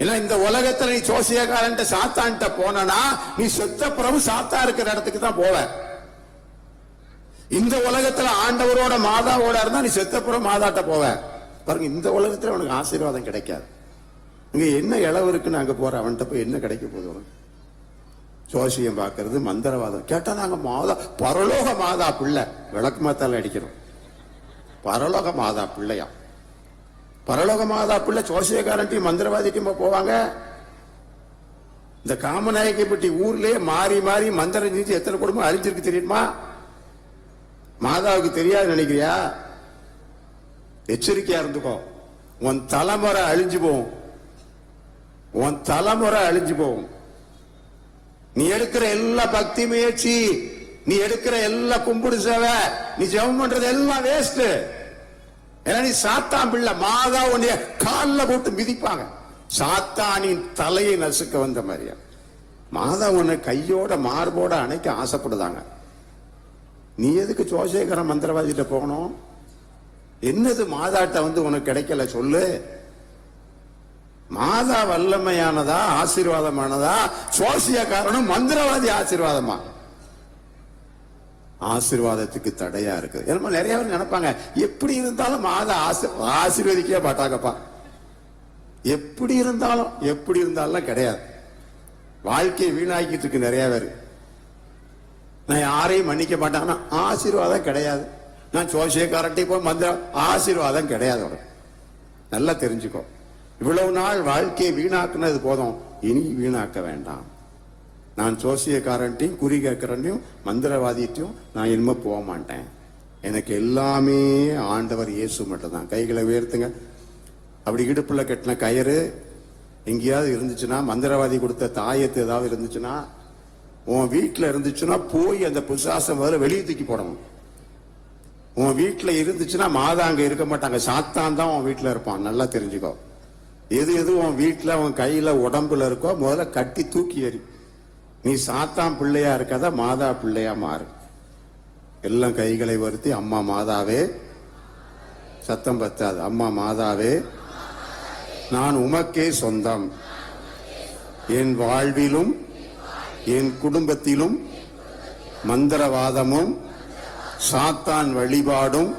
ஏன்னா இந்த உலகத்துல நீ சோசியக்காரன் சாத்தான்ட்ட போனா, நீ செத்த பிறகு சாத்தா இருக்கிற இடத்துக்கு தான் போவ. இந்த உலகத்துல ஆண்டவரோட மாதாவோட இருந்தா நீ செத்த பிறகு மாதாட்ட போவ. பாருங்க, இந்த உலகத்துல உனக்கு ஆசீர்வாதம் கிடைக்காது. இங்க என்ன இளவு இருக்குன்னு அங்க போற, அவன்கிட்ட போய் என்ன கிடைக்க போகுது உனக்கு? சோசியம் பார்க்கறது, மந்திரவாதம் கேட்டா நாங்க மாதா, பரலோக மாதா பிள்ளை, விளக்கு மாத்தால அடிக்கிறோம். பரலோக மாதா பிள்ளையா? பரலோக மாதா பிள்ளை சோசியக்காரன்ட்டையும் மந்திரவாதிட்டையும் போவாங்க? இந்த காமநாயக்கப்பட்டி ஊர்லயே மாறி மாறி மந்திரம் செஞ்சு எத்தனை குடும்பம் அழிஞ்சிருக்கு தெரியுமா? மாதாவுக்கு தெரியாது நினைக்கிறியா? எச்சரிக்கையா இருந்துக்கோ. உன் தலைமுறை அழிஞ்சு போகும். உன் தலைமுறை அழிஞ்சு போகும். நீ எடுக்கிற எல்லா பக்தி முயற்சி, நீ எடுக்கிற எல்லா கும்பிடு சேவை, நீ ஜெபம் பண்றது எல்லாம் வேஸ்ட். ஏன்னா நீ சாத்தான் பிள்ளை. மாதா உன்னைய காலில் போட்டு மிதிப்பாங்க. சாத்தானின் தலையை நசுக்க வந்த மாதிரியா மாதா உன்னை கையோட மார்போட அணைக்க ஆசைப்படுதாங்க. நீ எதுக்கு ஜோசியக்கார மந்திரவாதிட்ட போகணும்? என்னது மாதாட்ட உனக்கு கிடைக்கல சொல்லு. மாதா வல்லமையானதா ஆசீர்வாதமானதா? ஜோசியக்காரனும் மந்திரவாதி ஆசீர்வாதமா? ஆசீர்வாதத்துக்கு தடையா இருக்கு. ஏன்னா நிறைய பேர் நினைப்பாங்க எப்படி இருந்தாலும் மாதா ஆசீர்வதிக்கவே மாட்டாங்கப்பா. எப்படி இருந்தாலும் கிடையாது. வாழ்க்கையை வீணாக்கிட்டு இருக்கு நிறைய பேர். நான் யாரையும் மன்னிக்க மாட்டாங்கன்னா ஆசீர்வாதம் கிடையாது. நான் ஜோசியக்காரட்டை போய் மந்திரம் ஆசீர்வாதம் கிடையாது. நல்லா தெரிஞ்சுக்கோ. இவ்வளவு நாள் வாழ்க்கையை வீணாக்குனது போதும், இனி வீணாக்க வேண்டாம். நான் ஜோசியக்காரன்ட்டையும் குறி கேட்கறன்ட்டையும் மந்திரவாதிட்டையும் நான் இனிமே போக மாட்டேன். எனக்கு எல்லாமே ஆண்டவர் இயேசு மட்டும் தான். கைகளை உயர்த்துங்க. அப்படி இடுப்புல கட்டின கயிறு எங்கேயாவது இருந்துச்சுன்னா, மந்திரவாதி கொடுத்த தாயத்து ஏதாவது இருந்துச்சுன்னா, உன் வீட்டுல இருந்துச்சுன்னா போய் அந்த பிசாசம் முதல்ல வெளியே தூக்கி போடணும். உன் வீட்டுல இருந்துச்சுன்னா மாதா அங்க இருக்க மாட்டாங்க, சாத்தான் தான் உன் வீட்டுல இருப்பான். நல்லா தெரிஞ்சுக்கோ. எது எது உன் வீட்டுல உன் கையில உடம்புல இருக்கோ முதல்ல கட்டி தூக்கி எறி. நீ சாத்தான் பிள்ளையா இருக்காத மாதா பிள்ளையா மாறு. எல்லாம் கைகளை வருத்தி அம்மா மாதாவே, சத்தம் பத்தாது, அம்மா மாதாவே, நான் உமக்கே சொந்தம். என் வாழ்விலும் என் குடும்பத்திலும் மந்திரவாதமும் சாத்தான் வழிபாடும்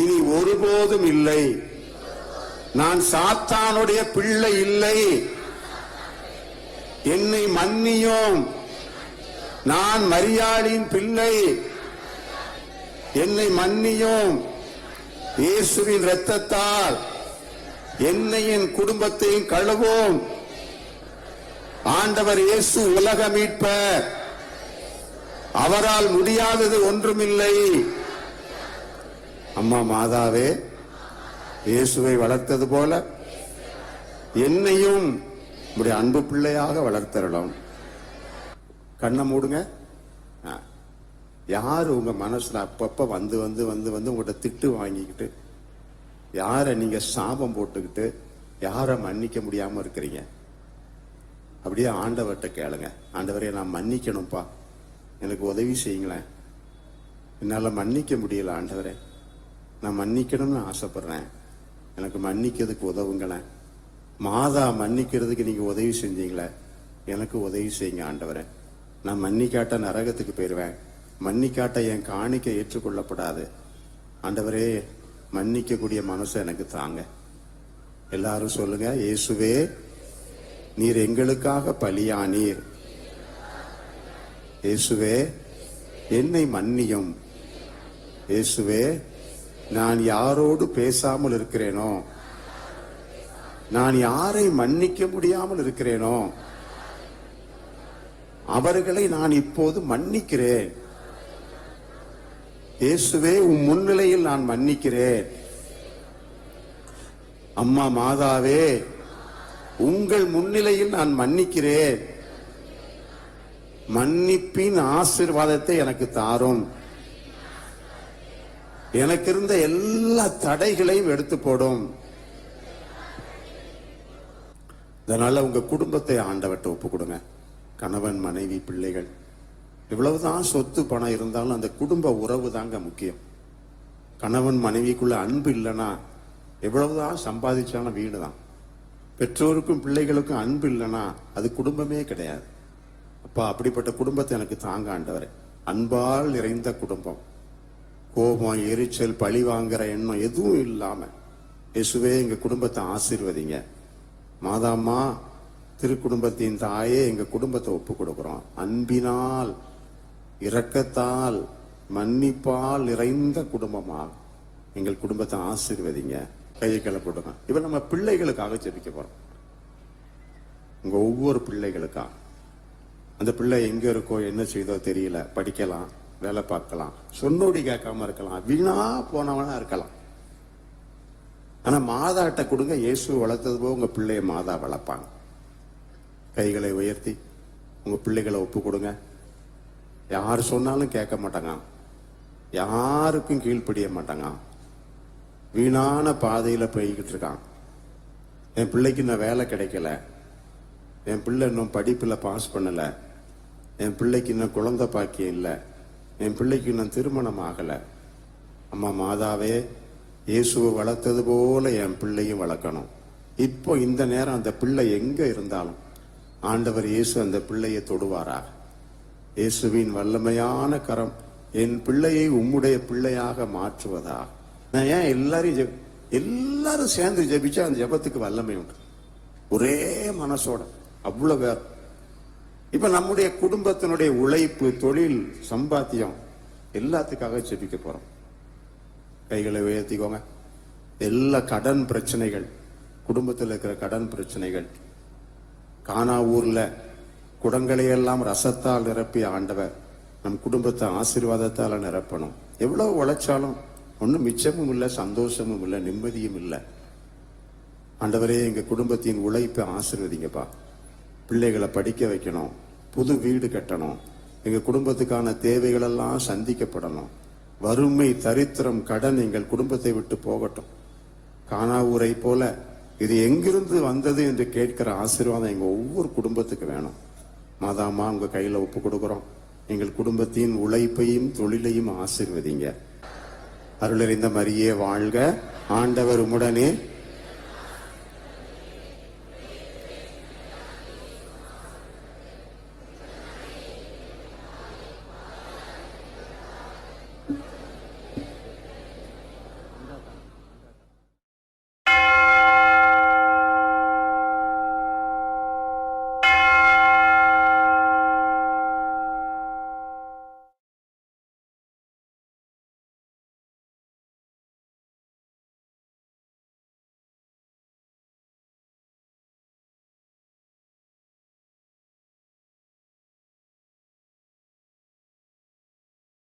இனி ஒருபோதும் இல்லை. நான் சாத்தானுடைய பிள்ளை இல்லை. என்னை மன்னியும். நான் மரியாளின் பிள்ளை. என்னை மன்னியும். இயேசுவின் இரத்தத்தால் என்னை என் குடும்பத்தையும் கழுவும். ஆண்டவர் இயேசு உலக மீட்பர். அவரால் முடியாதது ஒன்றுமில்லை. அம்மா மாதாவே, இயேசுவை வளர்த்தது போல என்னையும் உடைய அன்பு பிள்ளையாக வளர்த்தரலாம். கண்ணை மூடுங்க. யாரு உங்க மனசுல அப்பப்ப வந்து வந்து வந்து வந்து உங்கள்கிட்ட திட்டு வாங்கிக்கிட்டு, யார நீங்க சாபம் போட்டுக்கிட்டு, யார மன்னிக்க முடியாம இருக்கிறீங்க? அப்படியே ஆண்டவர்கிட்ட கேளுங்க. ஆண்டவரே, நான் மன்னிக்கணும்ப்பா, எனக்கு உதவி செய்யுங்களேன். என்னால மன்னிக்க முடியல ஆண்டவரே, நான் மன்னிக்கணும்னு ஆசைப்படுறேன், எனக்கு மன்னிக்கிறதுக்கு உதவுங்களேன். மாதா மன்னிக்கிறதுக்கு நீங்க உதவி செஞ்சீங்களே, எனக்கு உதவி செய்யுங்க ஆண்டவரே. நான் மன்னிக்காட்ட நரகத்துக்கு போயிடுவேன். மன்னிக்காட்ட என் காணிக்கை ஏற்றுக்கொள்ளப்படாது. ஆண்டவரே, மன்னிக்கக்கூடிய மனசை எனக்கு தாங்க. எல்லாரும் சொல்லுங்க. இயேசுவே, நீர் எங்களுக்காக பலியானீர். இயேசுவே, என்னை மன்னியும். இயேசுவே, நான் யாரோடு பேசாமல் இருக்கிறேனோ, நான் யாரை மன்னிக்க முடியாமல் இருக்கிறேனோ அவர்களை நான் இப்போது மன்னிக்கிறேன். இயேசுவே, உன் முன்னிலையில் நான் மன்னிக்கிறேன். அம்மா மாதாவே, உங்கள் முன்னிலையில் நான் மன்னிக்கிறேன். மன்னிப்பின் ஆசீர்வாதத்தை எனக்கு தாரும். எனக்கு இருந்த எல்லா தடைகளையும் எடுத்து போடும். அதனால உங்க குடும்பத்தை ஆண்டவர்கிட்ட ஒப்பு கொடுங்க. கணவன், மனைவி, பிள்ளைகள், எவ்வளவுதான் சொத்து பணம் இருந்தாலும் அந்த குடும்ப உறவு தாங்க முக்கியம். கணவன் மனைவிக்குள்ள அன்பு இல்லைன்னா எவ்வளவுதான் சம்பாதிச்சாலும் வீடு தான். பெற்றோருக்கும் பிள்ளைகளுக்கும் அன்பு இல்லைன்னா அது குடும்பமே கிடையாது. அப்பா, அப்படிப்பட்ட குடும்பத்தை எனக்கு தாங்க ஆண்டவரே. அன்பால் நிறைந்த குடும்பம், கோபம், எரிச்சல், பழி வாங்குற எண்ணம் எதுவும் இல்லாம இயேசுவே எங்க குடும்பத்தை ஆசீர்வதிங்க. மாதாம்மா, திருக்குடும்பத்தின் தாயே, எங்க குடும்பத்தை ஒப்பு கொடுக்கிறோம். அன்பினால், இரக்கத்தால், மன்னிப்பால் நிறைந்த குடும்பமாக எங்கள் குடும்பத்தை ஆசீர்வதிங்க. கையை கிளப்பிடுங்க. இப்ப நம்ம பிள்ளைகளுக்காக ஜெபிக்க போறோம். உங்க ஒவ்வொரு பிள்ளைகளுக்கா. அந்த பிள்ளை எங்க இருக்கோ என்ன செய்தோ தெரியல, படிக்கலாம், வேலை பார்க்கலாம், சொன்னோடி கேட்காம இருக்கலாம், வீணா போனவனா இருக்கலாம். ஆனா மாதாட்ட கொடுங்க, இயேசு வளர்த்தது போக உங்க பிள்ளைய மாதா வளர்ப்பாங்க. கைகளை உயர்த்தி உங்க பிள்ளைகளை ஒப்பு கொடுங்க. யாரு சொன்னாலும் கேட்க மாட்டாங்க, யாருக்கும் கீழ்ப்படிய மாட்டாங்க. வீணான பாதையில போய்கிட்டு இருக்கான். என் பிள்ளைக்கு இன்னும் வேலை கிடைக்கல, என் பிள்ளை இன்னும் படிப்புல பாஸ் பண்ணல, என் பிள்ளைக்கு இன்னும் குழந்தை பாக்கியம் இல்லை, என் பிள்ளைக்கு இன்னும் திருமணம் ஆகல. அம்மா மாதாவே, இயேசுவை வளர்த்தது போல என் பிள்ளையும் வளர்க்கணும். இப்போ இந்த நேரம் அந்த பிள்ளை எங்க இருந்தாலும் ஆண்டவர் இயேசு அந்த பிள்ளையை தொடுவாரா. இயேசுவின் வல்லமையான கரம் என் பிள்ளையை உம்முடைய பிள்ளையாக மாற்றுவதா. நான் ஏன் எல்லாரும் சேர்ந்து ஜெபிச்சா அந்த ஜெபத்துக்கு வல்லமை உண்டு, ஒரே மனசோட, அவ்வளவு பேர். இப்ப நம்முடைய குடும்பத்தினுடைய உழைப்பு, தொழில், சம்பாத்தியம் எல்லாத்துக்காக ஜெபிக்க போறோம். கைகளை உயர்த்திக்கோங்க. எல்லா கடன் பிரச்சனைகள், குடும்பத்தில் இருக்கிற கடன் பிரச்சனைகள், கானா ஊர்ல குடங்களை எல்லாம் ரசத்தால் நிரப்பி ஆண்டவர் நம் குடும்பத்தை ஆசீர்வாதத்தால நிரப்பணும். எவ்வளவு உழைச்சாலும் ஒன்னும் மிச்சமும் இல்லை, சந்தோஷமும் இல்லை, நிம்மதியும் இல்லை. ஆண்டவரே, எங்க குடும்பத்தின் உழைப்பை ஆசீர்வதிங்கப்பா. பிள்ளைகளை படிக்க வைக்கணும், புது வீடு கட்டணும், எங்க குடும்பத்துக்கான தேவைகள் எல்லாம் சந்திக்கப்படணும். வறுமை, தரித்திரம், கடன் எங்கள் குடும்பத்தை விட்டு போகட்டும். கானா ஊரை போல இது எங்கிருந்து வந்தது என்று கேட்கிற ஆசீர்வாதம் எங்க ஒவ்வொரு குடும்பத்துக்கு வேணும். மாதாமா, உங்க கையில ஒப்பு கொடுக்கிறோம். எங்கள் குடும்பத்தின் உழைப்பையும் தொழிலையும் ஆசீர்வதிங்க. அருளறிந்த மரியே வாழ்க, ஆண்டவர் உம்முடனே,